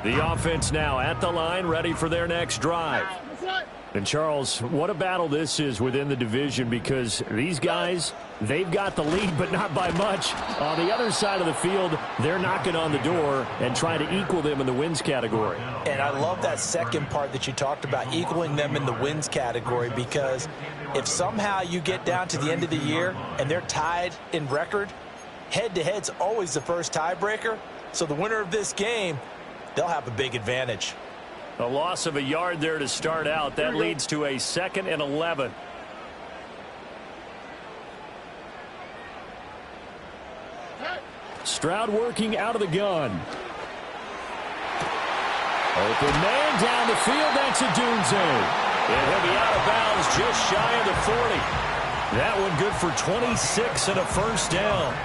The offense now at the line, ready for their next drive. And, Charles, what a battle this is within the division, because these guys, they've got the lead, but not by much. On the other side of the field, they're knocking on the door and trying to equal them in the wins category. And I love that second part that you talked about, equaling them in the wins category, because if somehow you get down to the end of the year and they're tied in record, head-to-head's always the first tiebreaker. So the winner of this game, they'll have a big advantage. A loss of a yard there to start out. That leads to a 2nd and 11. Stroud working out of the gun. Open man down the field. That's a Dunze. And he'll be out of bounds just shy of the 40. That one good for 26 and a first down.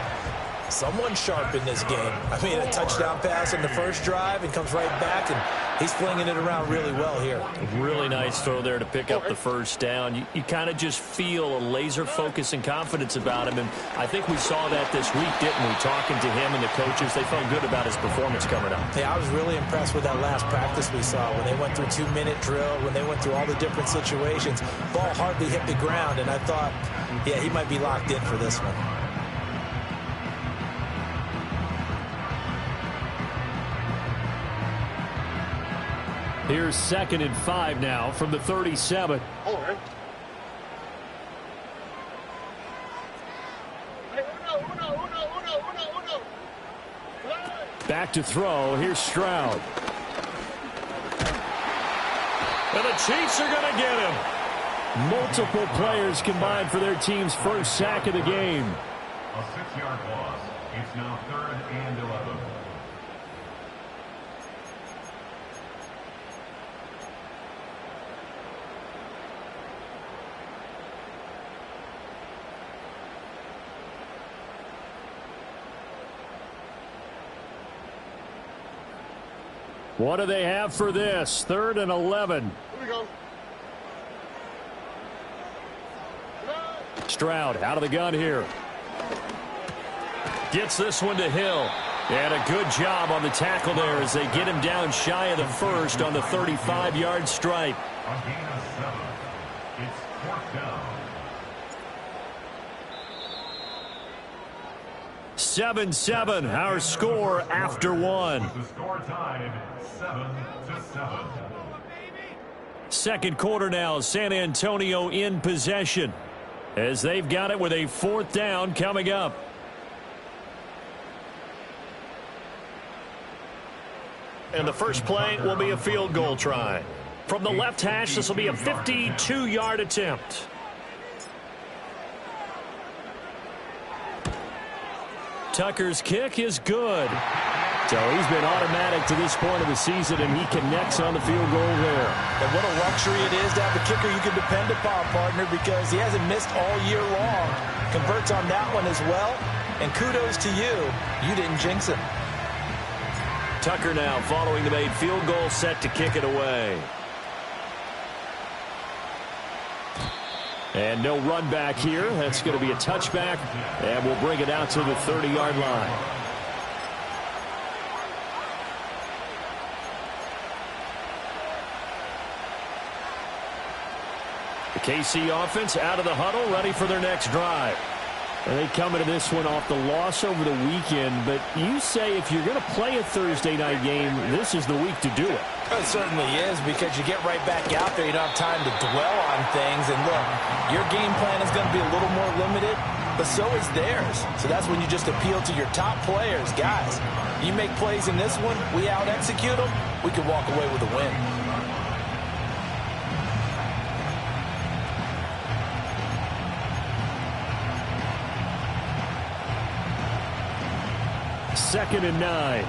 Someone sharp in this game. I mean, a touchdown pass on the first drive and comes right back, and he's flinging it around really well here. Really nice throw there to pick up the first down. You kind of just feel a laser focus and confidence about him, and I think we saw that this week, didn't we? Talking to him and the coaches, they felt good about his performance coming up. Yeah, I was really impressed with that last practice we saw when they went through 2-minute drill, when they went through all the different situations. Ball hardly hit the ground, and I thought, yeah, he might be locked in for this one. Here's 2nd and 5 now from the 37. Back to throw. Here's Stroud. And the Chiefs are going to get him. Multiple players combined for their team's first sack of the game. A 6-yard loss. It's now 3rd and 11. What do they have for this? 3rd and 11. Here we go. Stroud out of the gun here. Gets this one to Hill. And a good job on the tackle there as they get him down shy of the first on the 35-yard stripe. A gain of 7. It's 4th down. 7-7, our score after one. The score tied 7-7. Second quarter now, San Antonio in possession as they've got it with a 4th down coming up. And the first play will be a field goal try. From the left hash, this will be a 52-yard attempt. Tucker's kick is good. So he's been automatic to this point of the season, and he connects on the field goal there. And what a luxury it is to have a kicker you can depend upon, partner, because he hasn't missed all year long. Converts on that one as well. And kudos to you. You didn't jinx him. Tucker now following the made field goal, set to kick it away. And no run back here. That's going to be a touchback, and we'll bring it out to the 30-yard line. The KC offense out of the huddle, ready for their next drive. And they come into this one off the loss over the weekend, but you say if you're going to play a Thursday night game, this is the week to do it. It certainly is, because you get right back out there. You don't have time to dwell on things. And look, your game plan is going to be a little more limited, but so is theirs. So that's when you just appeal to your top players. Guys, you make plays in this one, we out-execute them, we can walk away with a win. Second and 9.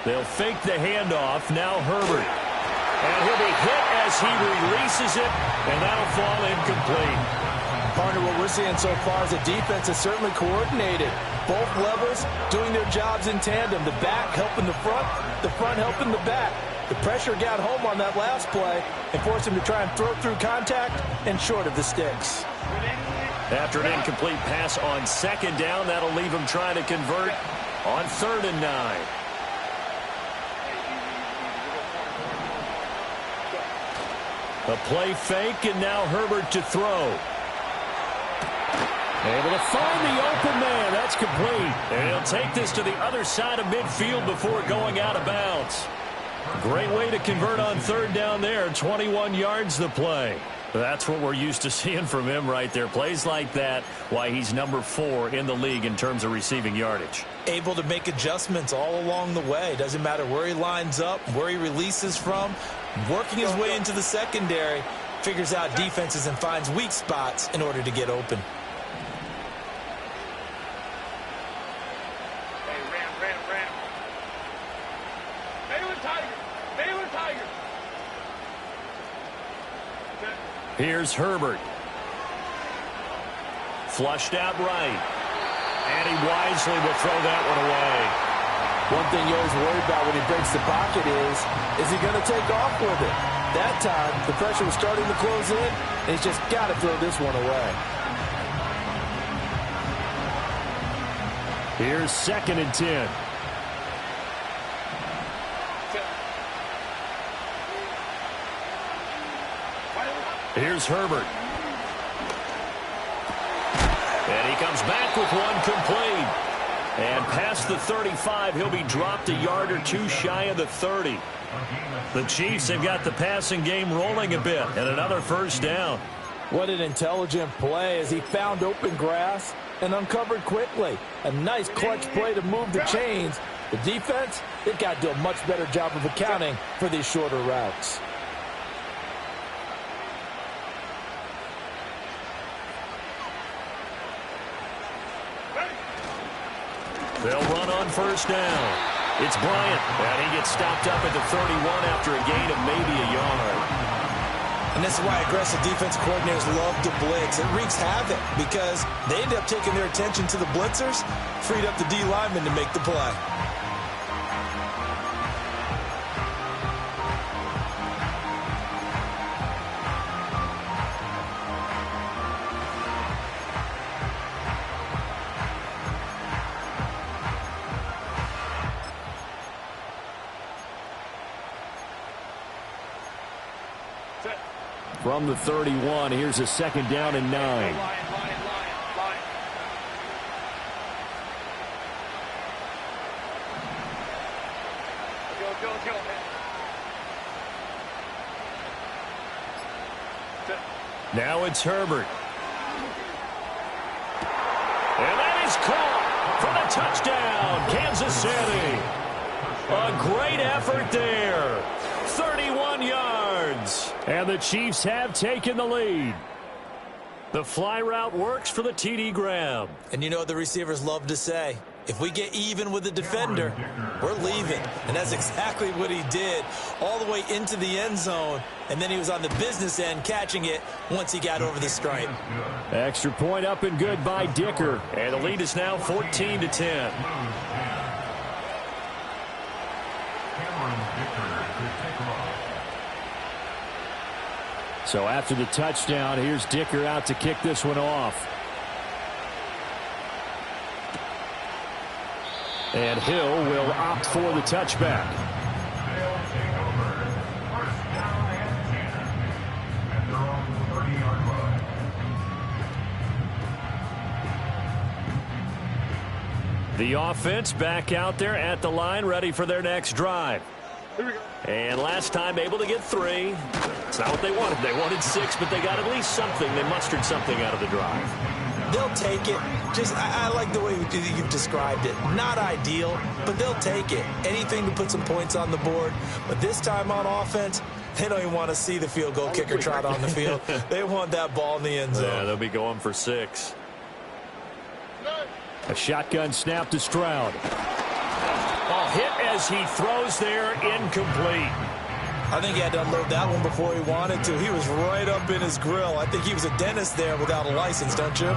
They'll fake the handoff. Now Herbert. And he'll be hit as he releases it, and that'll fall incomplete. Partner, what we're seeing so far is the defense is certainly coordinated. Both levels doing their jobs in tandem. The back helping the front helping the back. The pressure got home on that last play and forced him to try and throw through contact and short of the sticks. After an incomplete pass on second down, that'll leave him trying to convert on 3rd and 9. A play fake, and now Herbert to throw. Able to find the open man. That's complete. And he'll take this to the other side of midfield before going out of bounds. Great way to convert on 3rd down there. 21 yards the play. That's what we're used to seeing from him right there. Plays like that, why he's number 4 in the league in terms of receiving yardage. Able to make adjustments all along the way. Doesn't matter where he lines up, where he releases from. Working his way into the secondary. Figures out defenses and finds weak spots in order to get open. Here's Herbert. Flushed out right. And he wisely will throw that one away. One thing you always worry about when he breaks the pocket is he going to take off with it? That time, the pressure was starting to close in, and he's just got to throw this one away. Here's 2nd and 10. Here's Herbert. And he comes back with one complete. And past the 35, he'll be dropped a yard or two shy of the 30. The Chiefs have got the passing game rolling a bit, and another 1st down. What an intelligent play as he found open grass and uncovered quickly. A nice clutch play to move the chains. The defense, they've got to do a much better job of accounting for these shorter routes. They'll run on 1st down. It's Bryant, and he gets stopped up at the 31 after a gain of maybe a yard. And this is why aggressive defense coordinators love to blitz. It wreaks havoc because they end up taking their attention to the blitzers, freed up the D lineman to make the play. From the 31, here's a 2nd down and 9. Now it's Herbert. And that is caught for the touchdown, Kansas City. A great effort there. 31 yards. And the Chiefs have taken the lead. The fly route works for the TD grab. And you know what the receivers love to say? If we get even with the defender, we're leaving. And that's exactly what he did all the way into the end zone. And then he was on the business end catching it once he got over the stripe. Extra point up and good by Dicker. And the lead is now 14-10. So after the touchdown, here's Dicker out to kick this one off. And Hill will opt for the touchback. The offense back out there at the line, ready for their next drive. And last time able to get 3. It's not what they wanted. They wanted 6, but they got at least something. They mustered something out of the drive. They'll take it. I like the way you've described it. Not ideal, but they'll take it. Anything to put some points on the board. But this time on offense, they don't even want to see the field goal kicker trot on the field. They want that ball in the end zone. Yeah, they'll be going for 6. A shotgun snap to Stroud. A hit as he throws there, incomplete. I think he had to unload that one before he wanted to. He was right up in his grill. I think he was a dentist there without a license, don't you?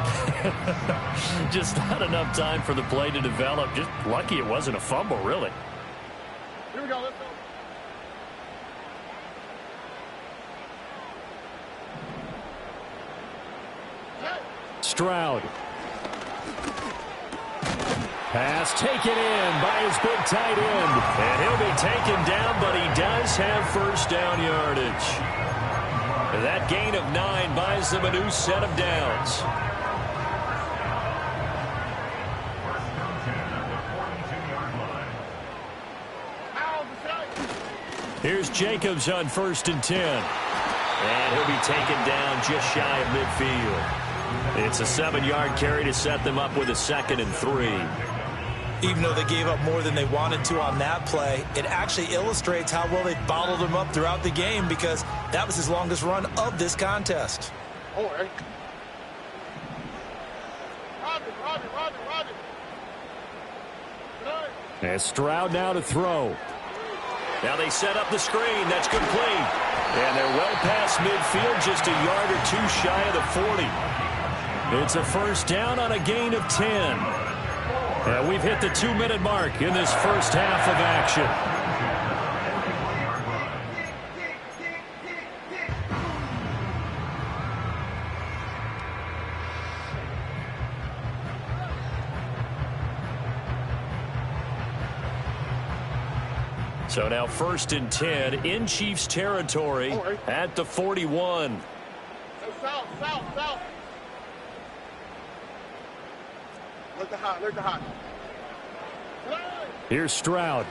Just not enough time for the play to develop. Just lucky it wasn't a fumble, really. Here we go. Let's go. Stroud. Pass taken in by his big tight end. And he'll be taken down, but he does have first down yardage. That gain of 9 buys them a new set of downs. Here's Jacobs on 1st and 10. And he'll be taken down just shy of midfield. It's a 7-yard carry to set them up with a 2nd and 3. Even though they gave up more than they wanted to on that play, it actually illustrates how well they bottled him up throughout the game because that was his longest run of this contest. Oh, hey. Roger. And Stroud now to throw. Now they set up the screen. That's complete. And they're well past midfield, just a yard or two shy of the 40. It's a first down on a gain of 10. And we've hit the 2-minute mark in this first half of action. So now 1st and 10 in Chiefs territory at the 41. South. Look the hot. Here's Stroud.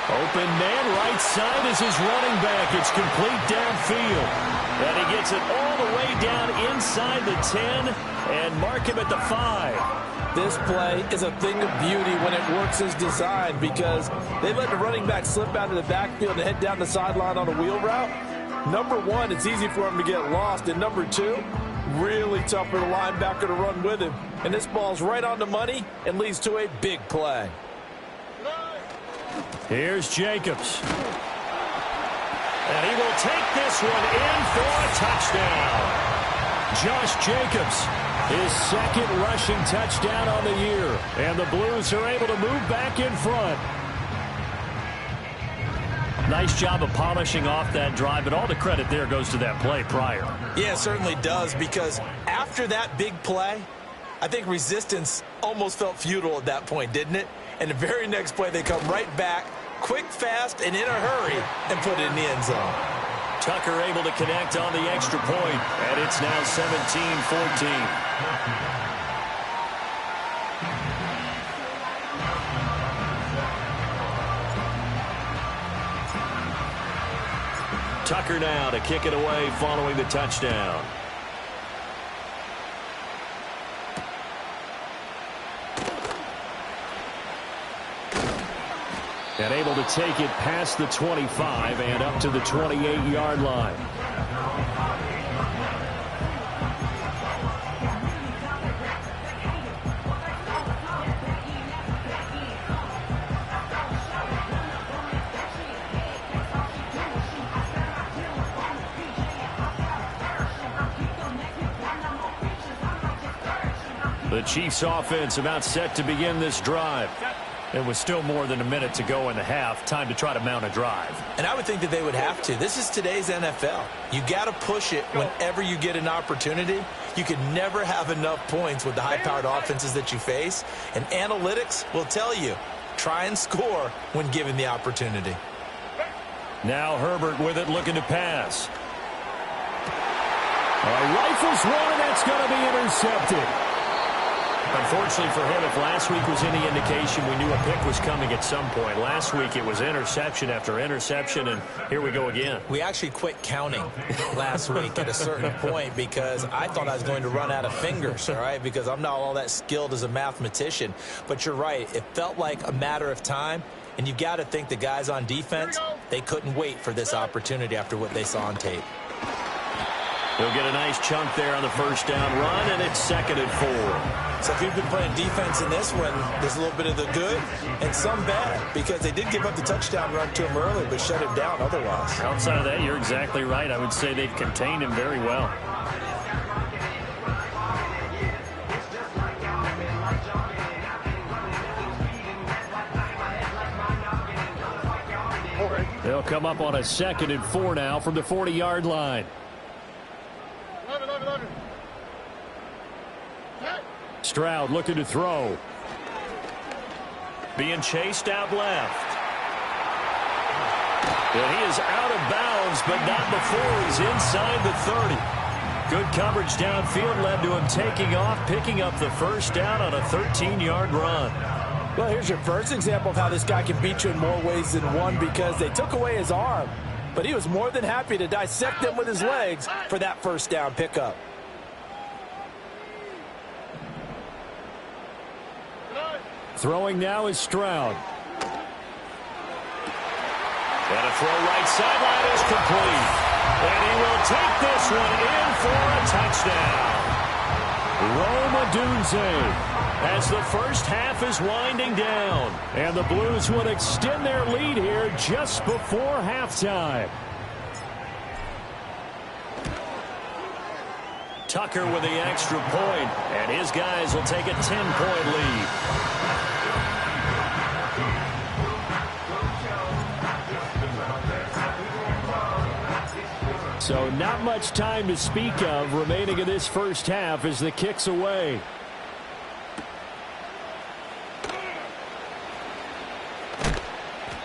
Open man, right side is his running back. It's complete downfield. And he gets it all the way down inside the 10 and mark him at the 5. This play is a thing of beauty when it works as designed because they let the running back slip out of the backfield and head down the sideline on a wheel route. Number one, it's easy for him to get lost. And number two, really tough for the linebacker to run with him. And this ball's right on the money and leads to a big play. Here's Jacobs. And he will take this one in for a touchdown. Josh Jacobs, his 2nd rushing touchdown on the year. And the Blues are able to move back in front. Nice job of polishing off that drive, but all the credit there goes to that play prior. Yeah, it certainly does, because after that big play, I think resistance almost felt futile at that point, didn't it? And the very next play, they come right back, quick, fast, and in a hurry, and put it in the end zone. Tucker able to connect on the extra point, and it's now 17-14. Tucker now to kick it away following the touchdown. And able to take it past the 25 and up to the 28-yard line. The Chiefs offense about set to begin this drive. It was still more than a minute to go in the half. Time to try to mount a drive. And I would think that they would have to. This is today's NFL. You got to push it whenever you get an opportunity. You can never have enough points with the high-powered offenses that you face. And analytics will tell you, try and score when given the opportunity. Now Herbert with it, looking to pass. Rifles one, and that's going to be intercepted. Unfortunately for him, if last week was any indication, we knew a pick was coming at some point. Last week it was interception after interception, and here we go again. We actually quit counting last week at a certain point because I thought I was going to run out of fingers, all right, because I'm not all that skilled as a mathematician. But you're right. It felt like a matter of time, and you got to think the guys on defense, they couldn't wait for this opportunity after what they saw on tape. He'll get a nice chunk there on the first down run, and it's 2nd and 4. So if you've been playing defense in this one, there's a little bit of the good and some bad, because they did give up the touchdown run to him early, but shut him down otherwise. Outside of that, you're exactly right. I would say they've contained him very well. They'll come up on a 2nd and 4 now from the 40-yard line. Stroud looking to throw. Being chased out left. And he is out of bounds, but not before he's inside the 30. Good coverage downfield led to him taking off, picking up the first down on a 13-yard run. Well, here's your first example of how this guy can beat you in more ways than one, because they took away his arm, but he was more than happy to dissect them with his legs for that first down pickup. Throwing now is Stroud. And a throw right sideline is complete. And he will take this one in for a touchdown. Rome Odunze, as the first half is winding down. And the Blues would extend their lead here just before halftime. Tucker with the extra point, and his guys will take a 10-point lead. So not much time to speak of remaining in this first half as the kick's away.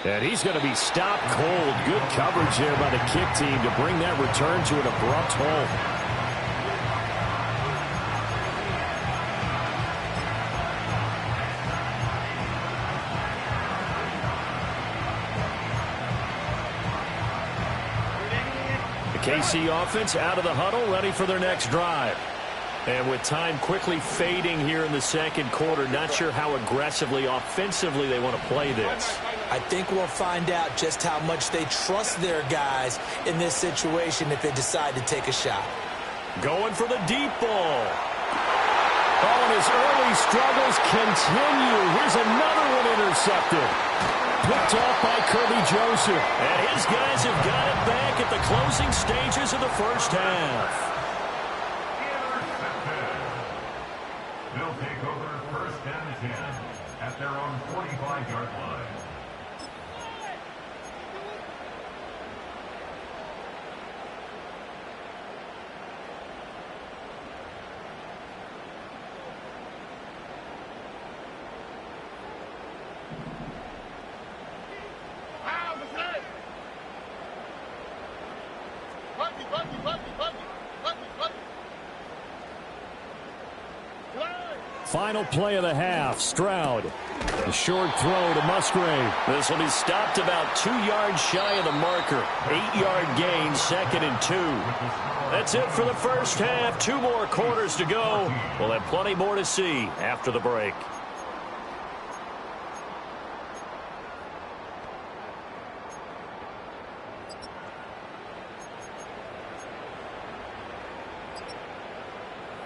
And he's going to be stopped cold. Good coverage there by the kick team to bring that return to an abrupt halt. KC offense out of the huddle, ready for their next drive. And with time quickly fading here in the second quarter, not sure how aggressively, offensively they want to play this. I think we'll find out just how much they trust their guys in this situation if they decide to take a shot. Going for the deep ball. Oh, and his early struggles continue. Here's another one intercepted. Picked off by Kirby Joseph. And his guys have got it back at the closing stages of the first half. They'll take over first and 10 at their own 45-yard line. Final play of the half. Stroud. A short throw to Musgrave. This will be stopped about 2 yards shy of the marker. 8-yard gain, 2nd and 2. That's it for the first half. 2 more quarters to go. We'll have plenty more to see after the break.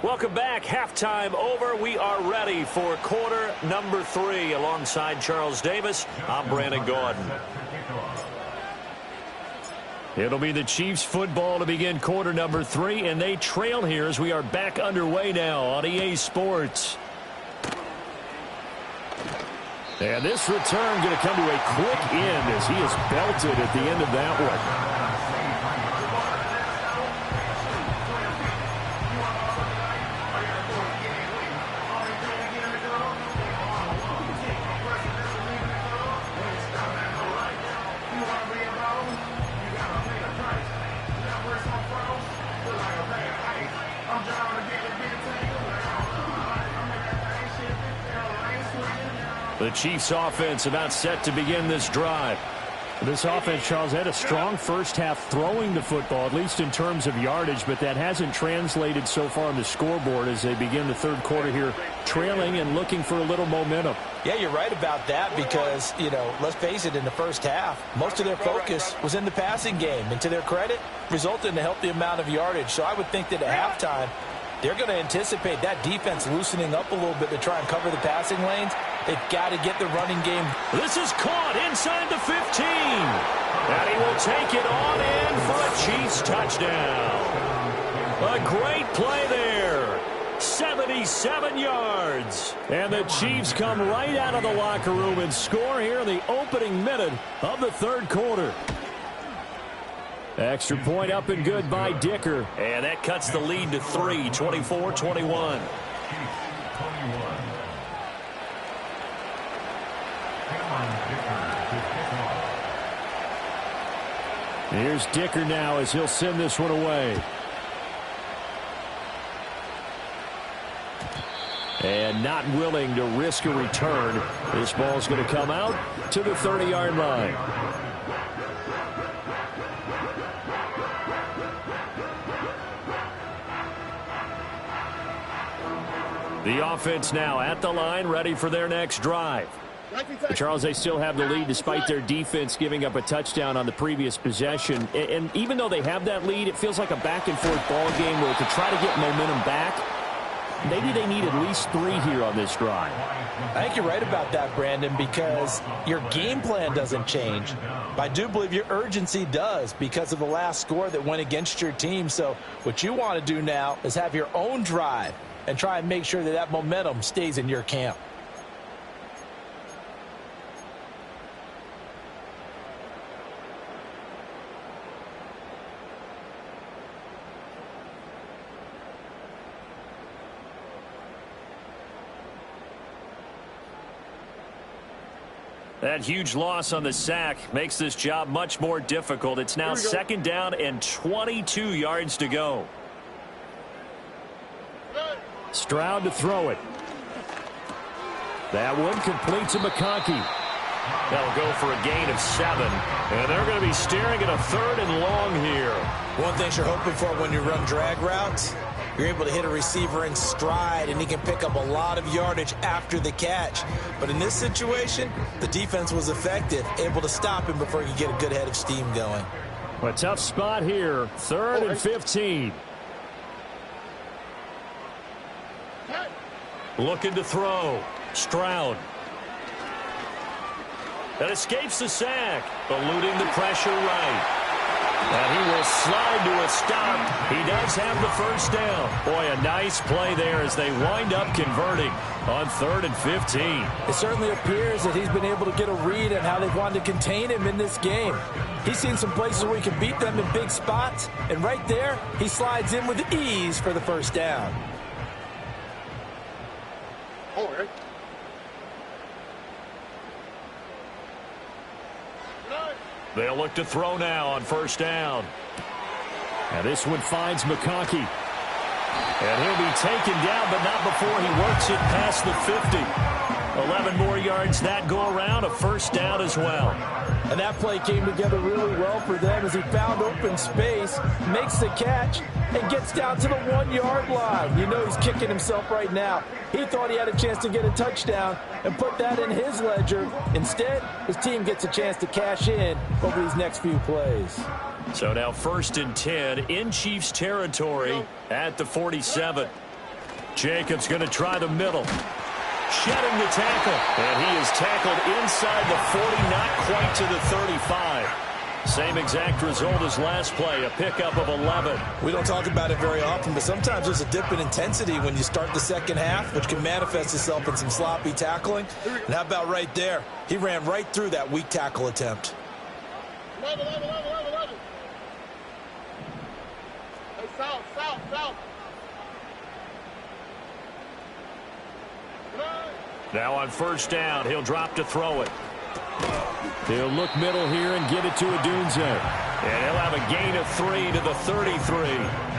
Welcome back. Halftime over. We are ready for quarter number 3. Alongside Charles Davis, I'm Brandon Gordon. It'll be the Chiefs football to begin quarter number 3, and they trail here as we are back underway now on EA Sports. And this return going to come to a quick end as he is belted at the end of that one. The Chiefs offense about set to begin this drive. This offense, Charles, had a strong first half throwing the football, at least in terms of yardage, but that hasn't translated so far on the scoreboard as they begin the third quarter here, trailing and looking for a little momentum. Yeah, you're right about that because, let's face it, in the first half, most of their focus was in the passing game. And to their credit, resulted in a healthy amount of yardage. So I would think that at halftime, they're going to anticipate that defense loosening up a little bit to try and cover the passing lanes. They've got to get the running game. This is caught inside the 15. And he will take it on in for a Chiefs touchdown. A great play there. 77 yards. And the Chiefs come right out of the locker room and score here in the opening minute of the third quarter. Extra point up and good by Dicker. And that cuts the lead to 3, 24-21. Here's Dicker now as he'll send this one away. And not willing to risk a return. This ball's going to come out to the 30-yard line. The offense now at the line, ready for their next drive. Charles, they still have the lead despite their defense giving up a touchdown on the previous possession. And even though they have that lead, it feels like a back-and-forth ball game where to try to get momentum back, maybe they need at least 3 here on this drive. I think you're right about that, Brandon, because your game plan doesn't change. But I do believe your urgency does because of the last score that went against your team. So what you want to do now is have your own drive and try and make sure that that momentum stays in your camp. That huge loss on the sack makes this job much more difficult. It's now second down and 22 yards to go. Stroud to throw it. That one complete to McConkey. That'll go for a gain of 7. And they're going to be staring at a 3rd and long here. One thing you're hoping for when you run drag routes, you're able to hit a receiver in stride, and he can pick up a lot of yardage after the catch. But in this situation, the defense was effective, able to stop him before he could get a good head of steam going. A tough spot here, 3rd and 15. Looking to throw. Stroud. That escapes the sack, eluding the pressure right. And he will slide to a stop. He does have the first down. Boy, a nice play there as they wind up converting on 3rd and 15. It certainly appears that he's been able to get a read on how they've wanted to contain him in this game. He's seen some places where he can beat them in big spots, and right there, he slides in with ease for the first down. Over. They'll look to throw now on first down. Now this one finds McConkey. And he'll be taken down, but not before he works it past the 50. 11 more yards that go around, a first down as well. And that play came together really well for them as he found open space, makes the catch, and gets down to the 1-yard line. You know he's kicking himself right now. He thought he had a chance to get a touchdown and put that in his ledger. Instead, his team gets a chance to cash in over these next few plays. So now 1st and 10 in Chiefs territory at the 47. Jacobs going to try the middle. Shedding the tackle. And he is tackled inside the 40, not quite to the 35. Same exact result as last play, a pickup of 11. We don't talk about it very often, but sometimes there's a dip in intensity when you start the second half, which can manifest itself in some sloppy tackling. And how about right there? He ran right through that weak tackle attempt. 11. Hey, south. Now on first down, he'll drop to throw it. He'll look middle here and get it to Odunze. And he'll have a gain of 3 to the 33.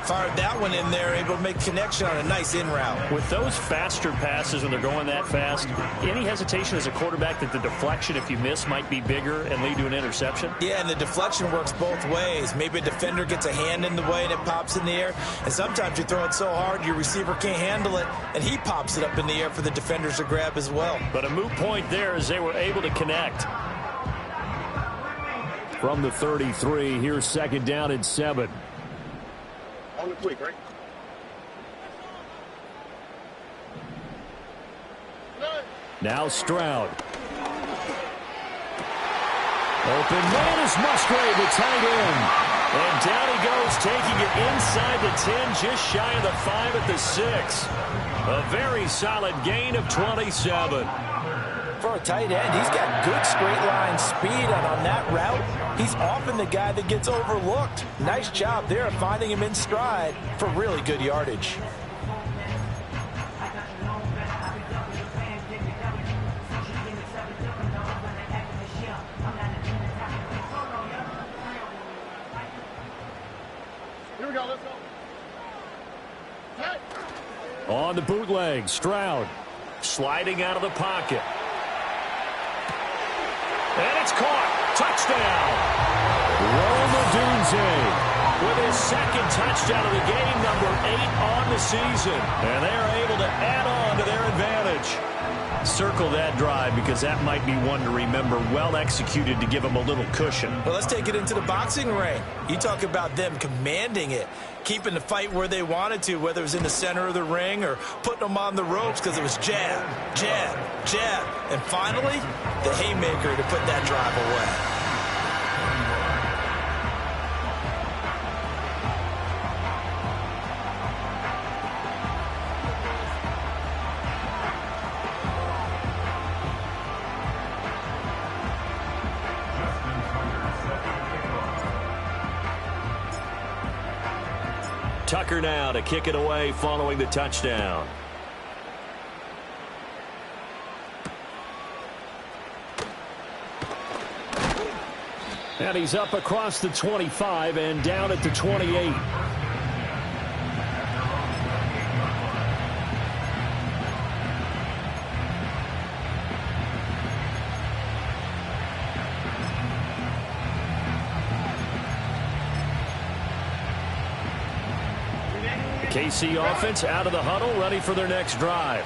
Fired that one in there, able to make connection on a nice in route. With those faster passes when they're going that fast, any hesitation as a quarterback that the deflection, if you miss, might be bigger and lead to an interception? Yeah, and the deflection works both ways. Maybe a defender gets a hand in the way and it pops in the air. And sometimes you throw it so hard your receiver can't handle it, and he pops it up in the air for the defenders to grab as well. But a moot point there as they were able to connect. From the 33, here's 2nd down and 7. On the quick, right? Now Stroud. Open man is Musgrave, the tight end. And down he goes, taking it inside the 10, just shy of the 5 at the 6. A very solid gain of 27. For a tight end, he's got good straight line speed, and on that route, he's often the guy that gets overlooked. Nice job there of finding him in stride for really good yardage. Here we go, let's go. Hey. On the bootleg, Stroud sliding out of the pocket. And it's caught. Touchdown. Rome Odunze with his second touchdown of the game, number 8 on the season. And they're able to add on to their advantage. Circle that drive because that might be one to remember. Well executed to give them a little cushion. Well, let's take it into the boxing ring. You talk about them commanding it, keeping the fight where they wanted to, whether it was in the center of the ring or putting them on the ropes because it was jab, jab, jab. And finally, the haymaker to put that drive away. Tucker now to kick it away following the touchdown. And he's up across the 25 and down at the 28. KC offense out of the huddle, ready for their next drive.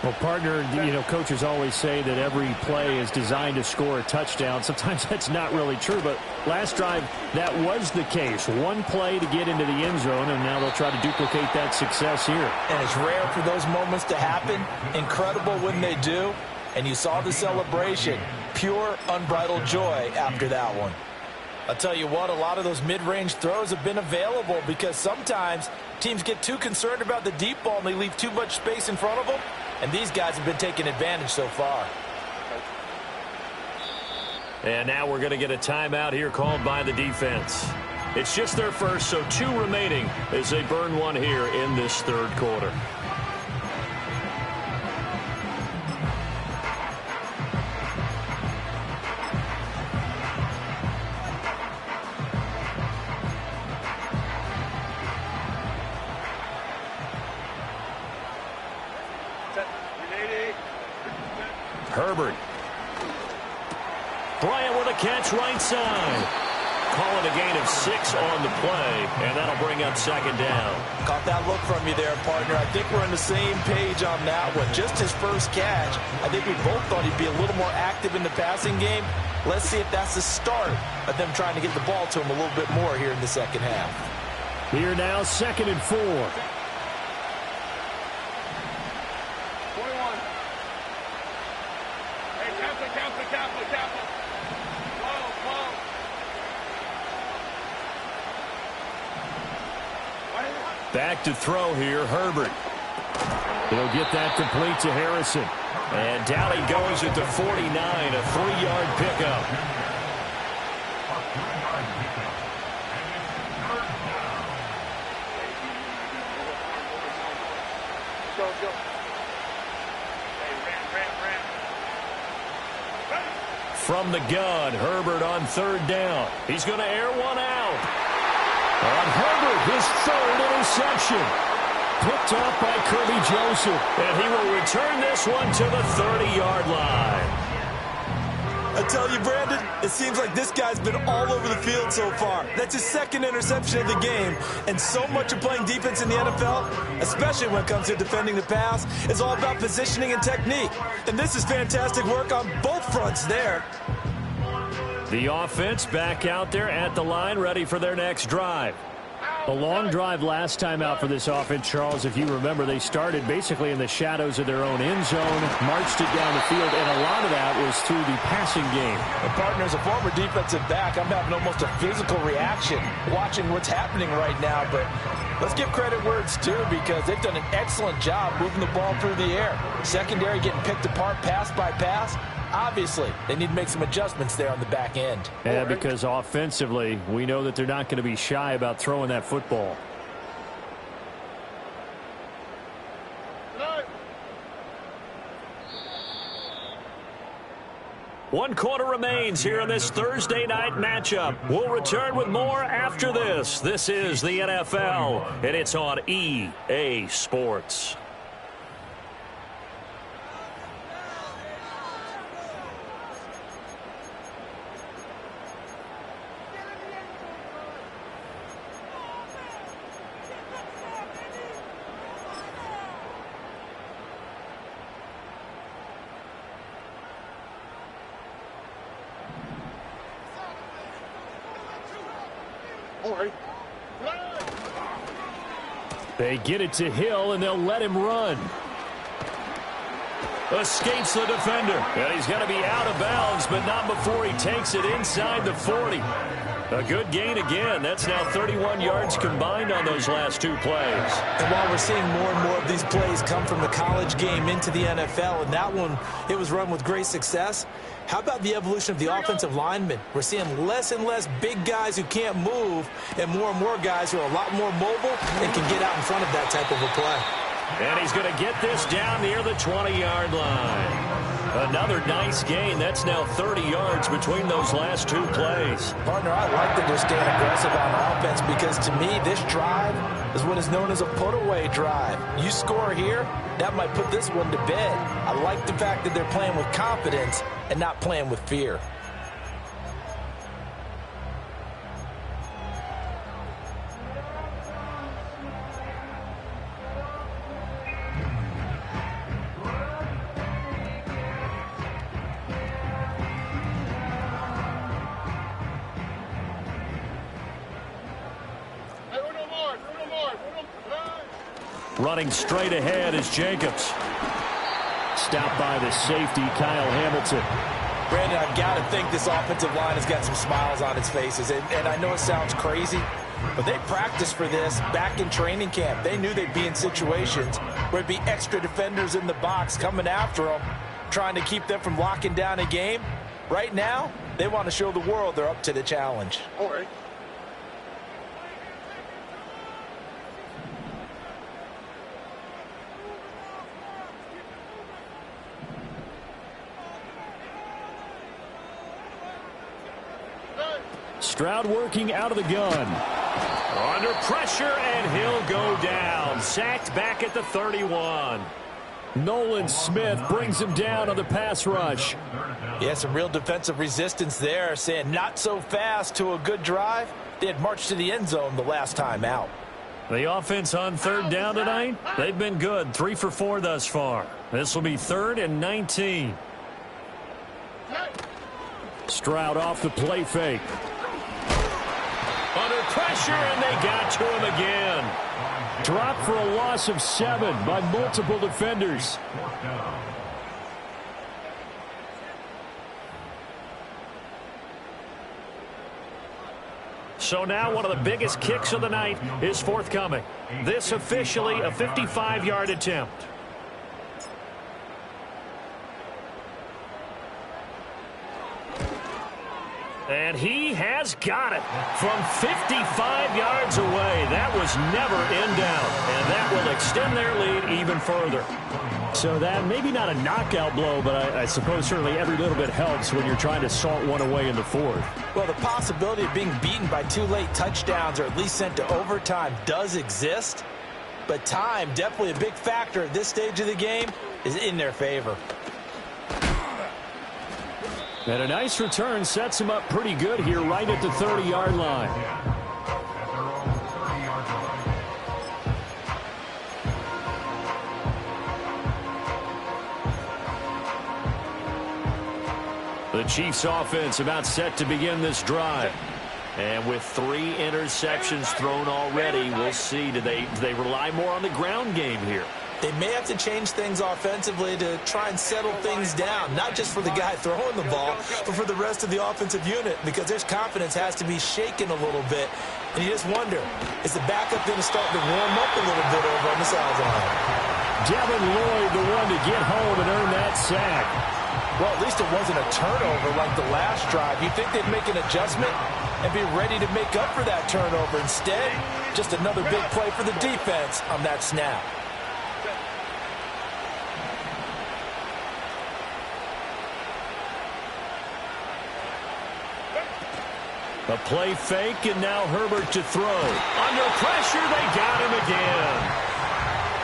Well, partner, coaches always say that every play is designed to score a touchdown. Sometimes that's not really true, but last drive, that was the case. One play to get into the end zone, and now they'll try to duplicate that success here. And it's rare for those moments to happen. Incredible when they do. And you saw the celebration. Pure, unbridled joy after that one. I'll tell you what, a lot of those mid-range throws have been available because sometimes teams get too concerned about the deep ball and they leave too much space in front of them. And these guys have been taking advantage so far. And now we're going to get a timeout here called by the defense. It's just their first, so 2 remaining as they burn one here in this third quarter. Herbert. Bryant with a catch right side. Calling a gain of 6 on the play, and that'll bring up second down. Caught that look from you there, partner. I think we're on the same page on that one. Just his first catch. I think we both thought he'd be a little more active in the passing game. Let's see if that's the start of them trying to get the ball to him a little bit more here in the second half. Here now, 2nd and 4. Back to throw here, Herbert. He'll get that complete to Harrison. And down he goes at the 49, a 3-yard pickup. From the gun, Herbert on 3rd down. He's going to air one out. On Herbert, his 3rd interception. Picked off by Kirby Joseph. And he will return this one to the 30-yard line. I tell you, Brandon, it seems like this guy's been all over the field so far. That's his 2nd interception of the game. And so much of playing defense in the NFL, especially when it comes to defending the pass, is all about positioning and technique. And this is fantastic work on both fronts there. The offense back out there at the line, ready for their next drive. A long drive last time out for this offense, Charles. If you remember, they started basically in the shadows of their own end zone, marched it down the field, and a lot of that was through the passing game. The partner, as a former defensive back, I'm having almost a physical reaction watching what's happening right now. But let's give credit where it's due, because they've done an excellent job moving the ball through the air. Secondary getting picked apart pass by pass. Obviously, they need to make some adjustments there on the back end. Yeah, because offensively, we know that they're not going to be shy about throwing that football. One quarter remains here in this Thursday night matchup. We'll return with more after this. This is the NFL, and it's on EA Sports. They get it to Hill, and they'll let him run. Escapes the defender. And he's going to be out of bounds, but not before he takes it inside the 40. A good gain again. That's now 31 yards combined on those last two plays. And while we're seeing more and more of these plays come from the college game into the NFL, and that one, it was run with great success, how about the evolution of the offensive linemen? We're seeing less and less big guys who can't move and more guys who are a lot more mobile and can get out in front of that type of a play. And he's going to get this down near the 20-yard line. Another nice gain. That's now 30 yards between those last two plays. Partner, I like that they're staying aggressive on offense, because to me, this drive is what is known as a put-away drive. You score here, that might put this one to bed. I like the fact that they're playing with confidence and not playing with fear. Running straight ahead is Jacobs. Stopped by the safety, Kyle Hamilton. Brandon, I've got to think this offensive line has got some smiles on its faces. And I know it sounds crazy, but they practiced for this back in training camp. They knew they'd be in situations where there'd be extra defenders in the box coming after them, trying to keep them from locking down a game. Right now, they want to show the world they're up to the challenge. All right. Stroud working out of the gun. Under pressure, and he'll go down. Sacked back at the 31. Nolan Smith brings him down on the pass rush. Yeah, some real defensive resistance there, saying not so fast to a good drive. They had marched to the end zone the last time out. The offense on third down tonight, they've been good. 3 for 4 thus far. This will be 3rd and 19. Stroud off the play fake. Under pressure, and they got to him again. Dropped for a loss of 7 by multiple defenders. So now one of the biggest kicks of the night is forthcoming. This officially a 55-yard attempt. And he has got it from 55 yards away. That was never in doubt, and that will extend their lead even further. So that maybe not a knockout blow, but I suppose certainly every little bit helps when you're trying to salt one away in the fourth. Well, the possibility of being beaten by 2 late touchdowns or at least sent to overtime does exist, but time, definitely a big factor at this stage of the game, is in their favor. And a nice return sets him up pretty good here right at the 30-yard line. The Chiefs offense about set to begin this drive. And with 3 interceptions thrown already, we'll see. Do they rely more on the ground game here? They may have to change things offensively to try and settle things down, not just for the guy throwing the ball, but for the rest of the offensive unit, because their confidence has to be shaken a little bit. And you just wonder, is the backup going to start to warm up a little bit over on the sideline? Devin Lloyd, the one to get home and earn that sack. Well, at least it wasn't a turnover like the last drive. You'd think they'd make an adjustment and be ready to make up for that turnover. Instead, just another big play for the defense on that snap. A play fake, and now Herbert to throw. Under pressure, they got him again.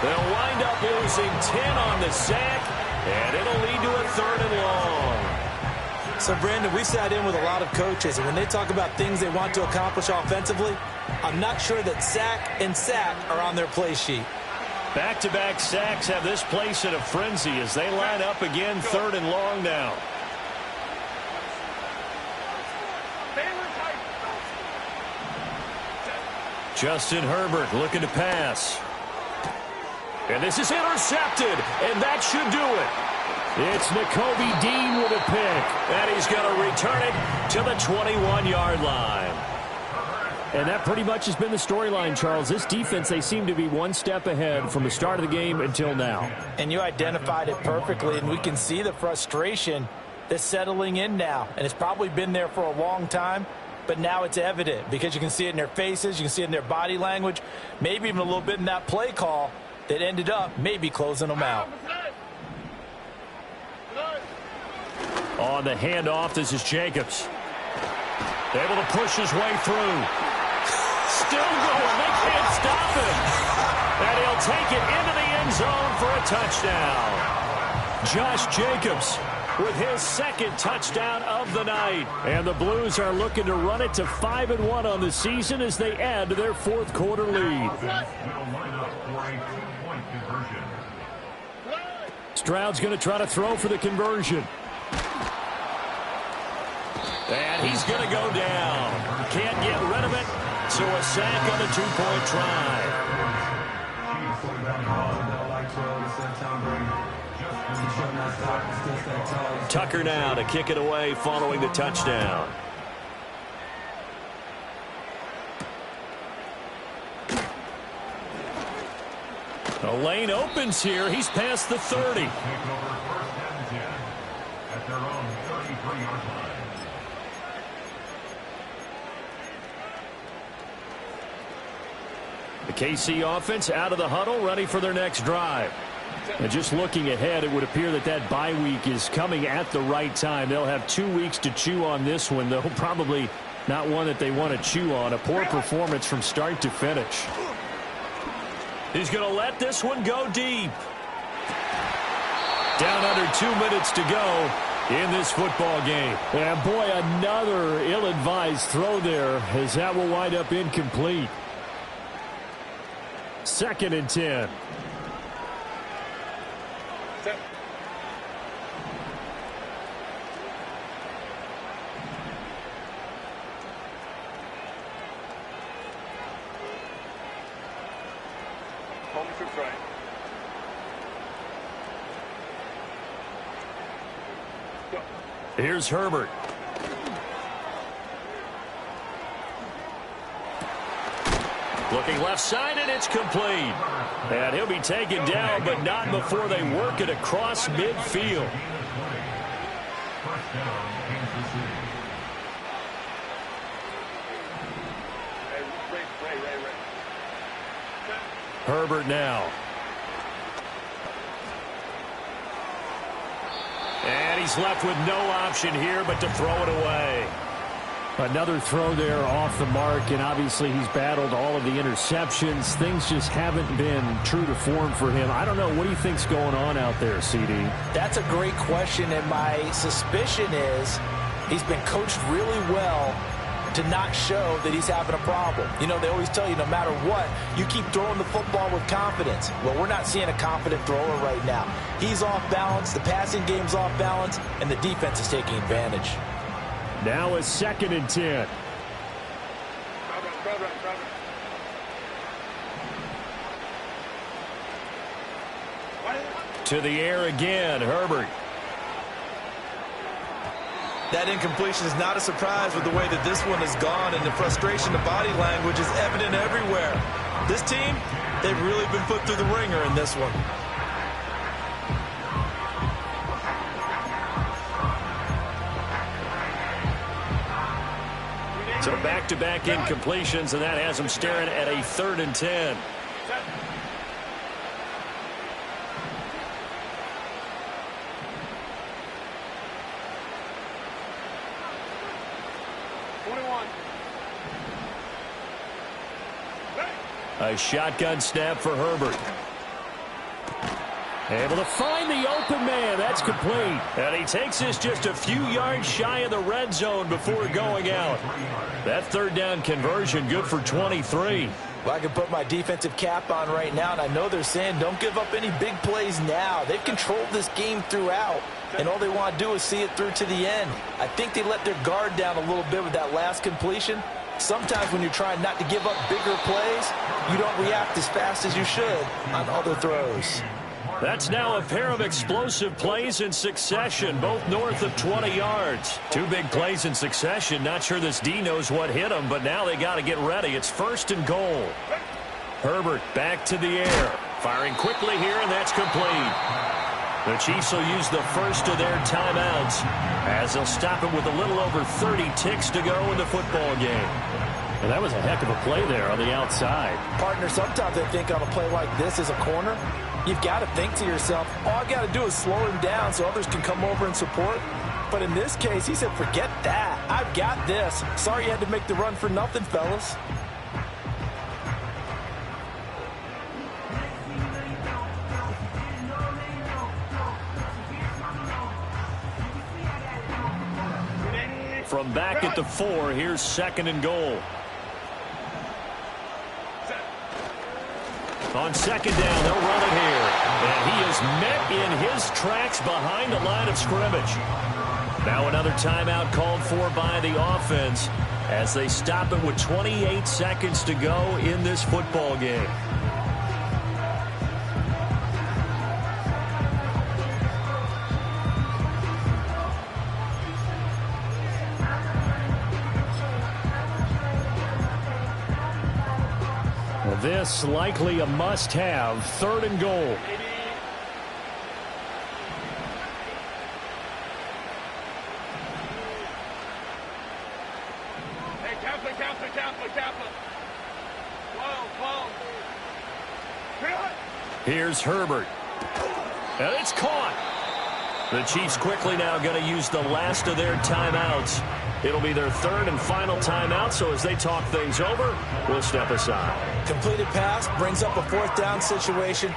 They'll wind up losing 10 on the sack, and it'll lead to a 3rd and long. So, Brandon, we sat in with a lot of coaches, and when they talk about things they want to accomplish offensively, I'm not sure that sack and sack are on their play sheet. Back-to-back sacks have this place in a frenzy as they line up again, 3rd and long now. Justin Herbert looking to pass. And this is intercepted, and that should do it. It's Nakobe Dean with a pick, and he's going to return it to the 21-yard line. And that pretty much has been the storyline, Charles. This defense, they seem to be one step ahead from the start of the game until now. And you identified it perfectly, and we can see the frustration that's settling in now. And it's probably been there for a long time, but now it's evident because you can see it in their faces, you can see it in their body language, maybe even a little bit in that play call that ended up maybe closing them out. On the handoff, this is Jacobs. Able to push his way through. Still going. They can't stop him. And he'll take it into the end zone for a touchdown. Josh Jacobs with his 2nd touchdown of the night. And the Blues are looking to run it to 5-1 on the season as they add to their 4th quarter lead. Stroud's going to try to throw for the conversion. And he's going to go down. Can't get rid of it. So a sack on a 2-point try. Tucker now to kick it away following the touchdown. The lane opens here. He's past the 30. Take over 1st and 10 at their own 33-yard line. The KC offense out of the huddle, ready for their next drive. And just looking ahead, it would appear that that bye week is coming at the right time. They'll have 2 weeks to chew on this one, though probably not one that they want to chew on. A poor performance from start to finish. He's going to let this one go deep. Down under 2 minutes to go in this football game. And boy, another ill-advised throw there as that will wind up incomplete. 2nd and 10. Here's Herbert. Looking left side, and it's complete. And he'll be taken down, but not before they work it across midfield. Herbert now. And he's left with no option here but to throw it away. Another throw there off the mark, and obviously he's battled all of the interceptions. Things just haven't been true to form for him. I don't know. What do you think's going on out there, CD? That's a great question, and my suspicion is he's been coached really well to not show that he's having a problem. You know, they always tell you no matter what, you keep throwing the football with confidence. Well, we're not seeing a confident thrower right now. He's off balance, the passing game's off balance, and the defense is taking advantage. Now a 2nd and 10. To the air again, Herbert. That incompletion is not a surprise with the way that this one has gone, and the frustration, the body language is evident everywhere. This team, they've really been put through the ringer in this one. So back-to-back incompletions, and that has them staring at a 3rd and 10. A shotgun snap for Herbert. Able to find the open man. That's complete. And he takes this just a few yards shy of the red zone before going out. That 3rd down conversion good for 23. Well, I can put my defensive cap on right now, and I know they're saying don't give up any big plays now. They've controlled this game throughout, and all they want to do is see it through to the end. I think they let their guard down a little bit with that last completion. Sometimes when you're trying not to give up bigger plays, you don't react as fast as you should on other throws. That's now a pair of explosive plays in succession, both north of 20 yards. 2 big plays in succession. Not sure this D knows what hit him, but now they got to get ready. It's 1st and goal. Herbert back to the air. Firing quickly here, and that's complete. The Chiefs will use the first of their timeouts as they'll stop it with a little over 30 ticks to go in the football game. And that was a heck of a play there on the outside. Partner, sometimes I think on a play like this as a corner, you've got to think to yourself, all I got to do is slow him down so others can come over and support. But in this case, he said, forget that. I've got this. Sorry you had to make the run for nothing, fellas. From back at the 4, here's 2nd and goal. On 2nd down, they'll run it here. And he is met in his tracks behind the line of scrimmage. Now another timeout called for by the offense as they stop it with 28 seconds to go in this football game. This likely a must-have, 3rd and goal. Hey, Kaplan. Whoa. Here's Herbert. And it's caught. The Chiefs quickly now going to use the last of their timeouts. It'll be their 3rd and final timeout, so as they talk things over, we'll step aside. Completed pass brings up a 4th down situation.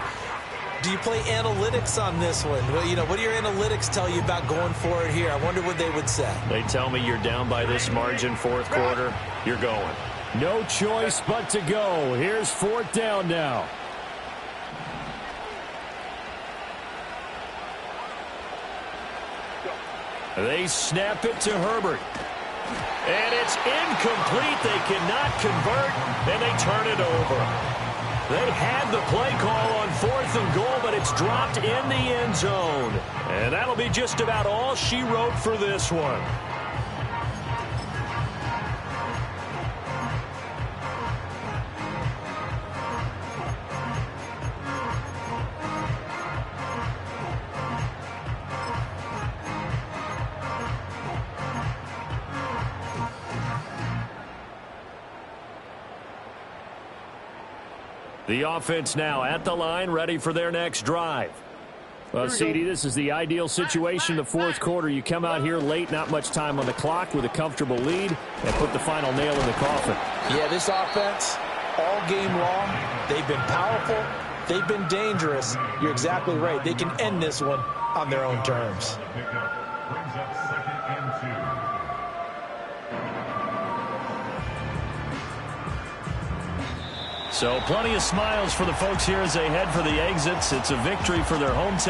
Do you play analytics on this one? Well, you know, what do your analytics tell you about going for it here? I wonder what they would say. They tell me you're down by this margin 4th quarter, you're going. No choice but to go. Here's 4th down now. They snap it to Herbert. And it's incomplete. They cannot convert, and they turn it over. They had the play call on 4th and goal, but it's dropped in the end zone. And that'll be just about all she wrote for this one. The offense now at the line, ready for their next drive. Well, CD, this is the ideal situation in the 4th quarter. You come out here late, not much time on the clock with a comfortable lead, and put the final nail in the coffin. Yeah, this offense, all game long, they've been powerful, they've been dangerous. You're exactly right. They can end this one on their own terms. Brings up 2nd and 2. So plenty of smiles for the folks here as they head for the exits. It's a victory for their hometown.